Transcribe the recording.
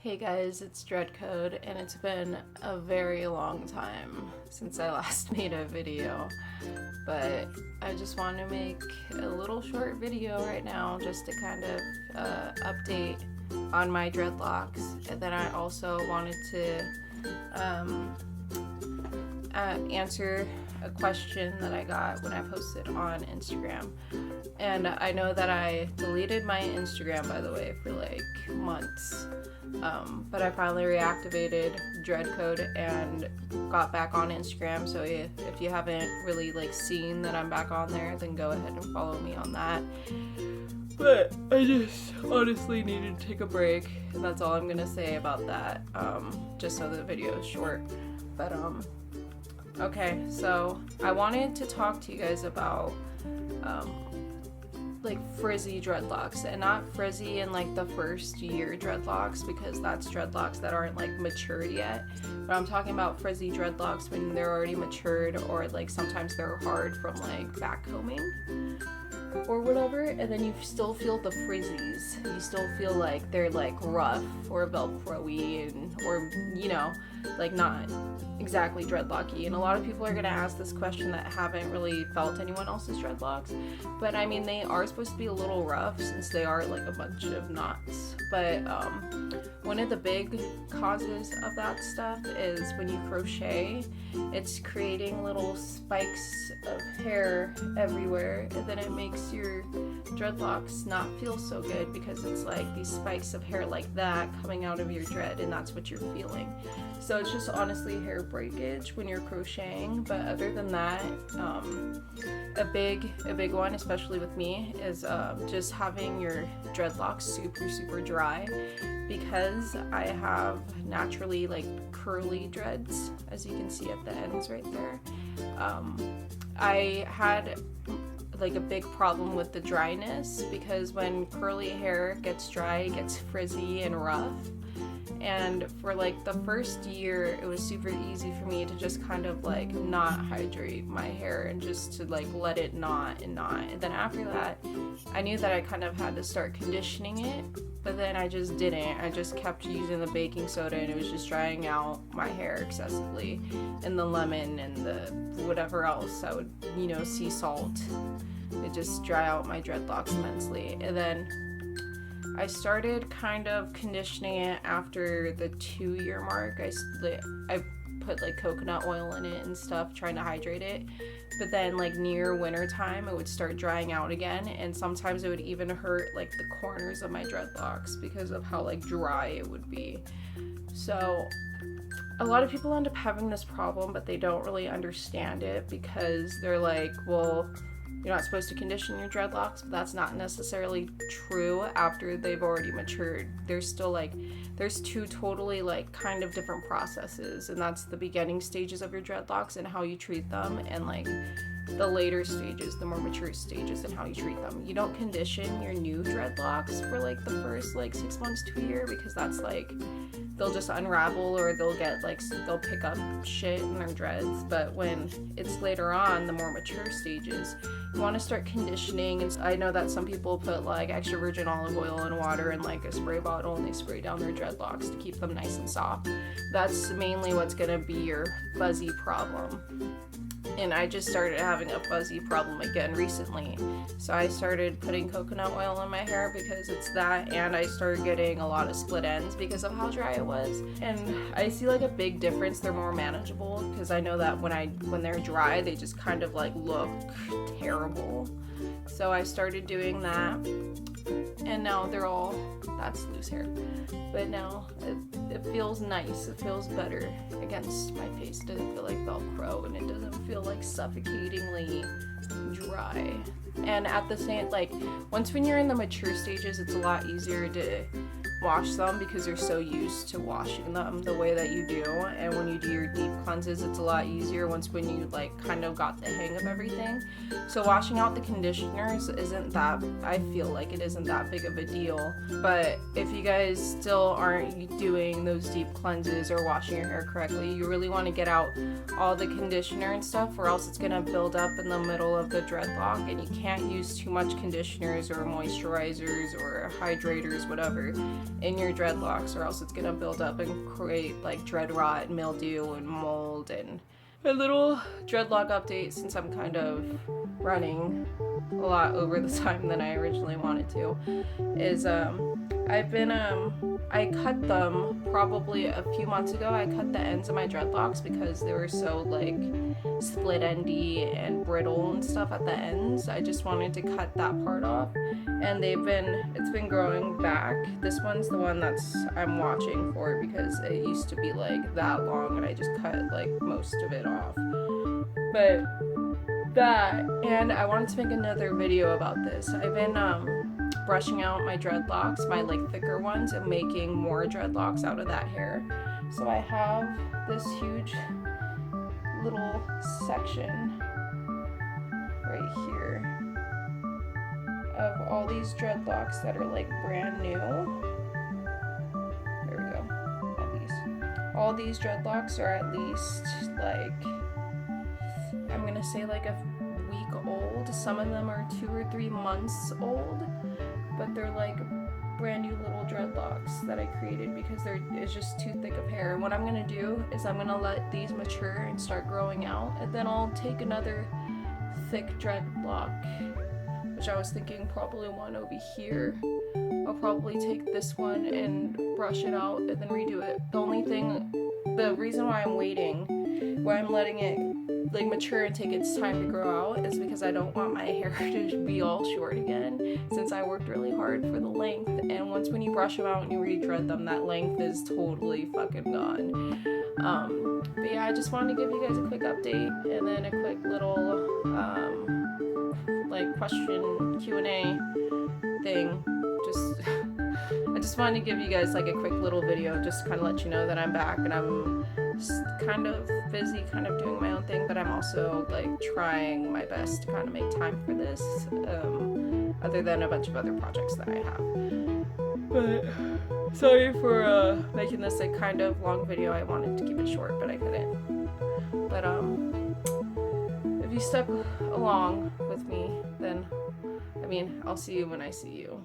Hey guys, it's DreadCode, and it's been a very long time since I last made a video, but I just want to make a little short video right now just to kind of update on my dreadlocks, and then I also wanted to answer a question that I got when I posted on Instagram. And I know that I deleted my Instagram, by the way, for like months. But I finally reactivated DreadCode and got back on Instagram. So if you haven't really like seen that I'm back on there, then go ahead and follow me on that. But I just honestly needed to take a break, and that's all I'm gonna say about that. Just so the video is short. But okay, so I wanted to talk to you guys about like frizzy dreadlocks, and not frizzy in like the first year dreadlocks, because that's dreadlocks that aren't like matured yet, but I'm talking about frizzy dreadlocks when they're already matured, or like sometimes they're hard from like backcombing or whatever, and then you still feel the frizzies. You still feel like they're like rough or velcro-y, and or you know, like not exactly dreadlocky. And a lot of people are going to ask this question that haven't really felt anyone else's dreadlocks, but I mean, they are supposed to be a little rough since they are like a bunch of knots. But one of the big causes of that stuff is when you crochet, it's creating little spikes of hair everywhere, and then it makes your dreadlocks not feel so good, because it's like these spikes of hair like that coming out of your dread, and that's what you're feeling. So it's just honestly hair breakage when you're crocheting. But other than that, a big one, especially with me, is just having your dreadlocks super dry, because I have naturally like curly dreads, as you can see at the ends right there. I had like a big problem with the dryness, because when curly hair gets dry, it gets frizzy and rough. And for like the first year, it was super easy for me to just kind of like not hydrate my hair and just to like let it knot. And then after that, I knew that I kind of had to start conditioning it, but then I just didn't. I just kept using the baking soda, and it was just drying out my hair excessively. And the lemon and the whatever else I would, sea salt, it just dry out my dreadlocks immensely. And then I started kind of conditioning it after the 2-year mark. I put like coconut oil in it and stuff, trying to hydrate it. But then like near winter time, it would start drying out again, and sometimes it would even hurt like the corners of my dreadlocks because of how like dry it would be. So a lot of people end up having this problem, but they don't really understand it, because they're like, well, you're not supposed to condition your dreadlocks, but that's not necessarily true after they've already matured. There's still like, there's two totally like kind of different processes, and that's the beginning stages of your dreadlocks and how you treat them, and like the later stages, the more mature stages, and how you treat them. You don't condition your new dreadlocks for like the first like 6 months to a year, because that's like, they'll just unravel, or they'll get like, they'll pick up shit in their dreads. But when it's later on, the more mature stages, you want to start conditioning. And I know that some people put like extra virgin olive oil in water in like a spray bottle, and they spray down their dreadlocks to keep them nice and soft. That's mainly what's gonna be your fuzzy problem. And I just started having a fuzzy problem again recently. So I started putting coconut oil in my hair because it's that, and I started getting a lot of split ends because of how dry it was. And I see like a big difference. They're more manageable, because I know that when they're dry, they just kind of like look terrible. So I started doing that, and now they're all, that's loose hair, but now it feels nice. It feels better against my face. It doesn't feel like Velcro, and it doesn't feel like suffocatingly dry. And at the same, like, when you're in the mature stages, it's a lot easier to wash them, because you're so used to washing them the way that you do. And when you do your deep cleanses, it's a lot easier when you like kind of got the hang of everything. So washing out the conditioners isn't that, I feel like it isn't that big of a deal. But if you guys still aren't doing those deep cleanses or washing your hair correctly, you really want to get out all the conditioner and stuff, or else it's gonna build up in the middle of the dreadlock, and you can't use too much conditioners or moisturizers or hydrators, whatever, in your dreadlocks, or else it's gonna build up and create like dread rot and mildew and mold. And a little dreadlock update, since I'm kind of running a lot over the time than I originally wanted to, is I cut them probably a few months ago. I cut the ends of my dreadlocks because they were so like split endy and brittle and stuff at the ends. I just wanted to cut that part off, and it's been growing back. This one's the one I'm watching for, because it used to be like that long and I just cut like most of it off. But that, and I wanted to make another video about this. I've been brushing out my dreadlocks, my like thicker ones, and making more dreadlocks out of that hair. So I have this huge little section right here of all these dreadlocks that are like brand new. There we go. All these dreadlocks are at least like, I'm gonna say like a week old. Some of them are 2 or 3 months old, but they're like brand new little dreadlocks that I created because it's just too thick of hair. And what I'm gonna do is I'm gonna let these mature and start growing out, and then I'll take another thick dreadlock, which I was thinking probably one over here. I'll probably take this one and brush it out and then redo it. The reason why I'm waiting, why I'm letting it like mature and take its time to grow out, is because I don't want my hair to be all short again, since I worked really hard for the length. And when you brush them out and you re-dread them, that length is totally fucking gone. But yeah, I just wanted to give you guys a quick update, and then a quick little like question Q&A thing. I just wanted to give you guys like a quick little video, just to kind of let you know that I'm back, and I'm kind of busy, kind of doing my own thing, but I'm also like trying my best to kind of make time for this, other than a bunch of other projects that I have. But sorry for making this a kind of long video. I wanted to keep it short, but I couldn't. But if you stuck along with me, then I mean, I'll see you when I see you.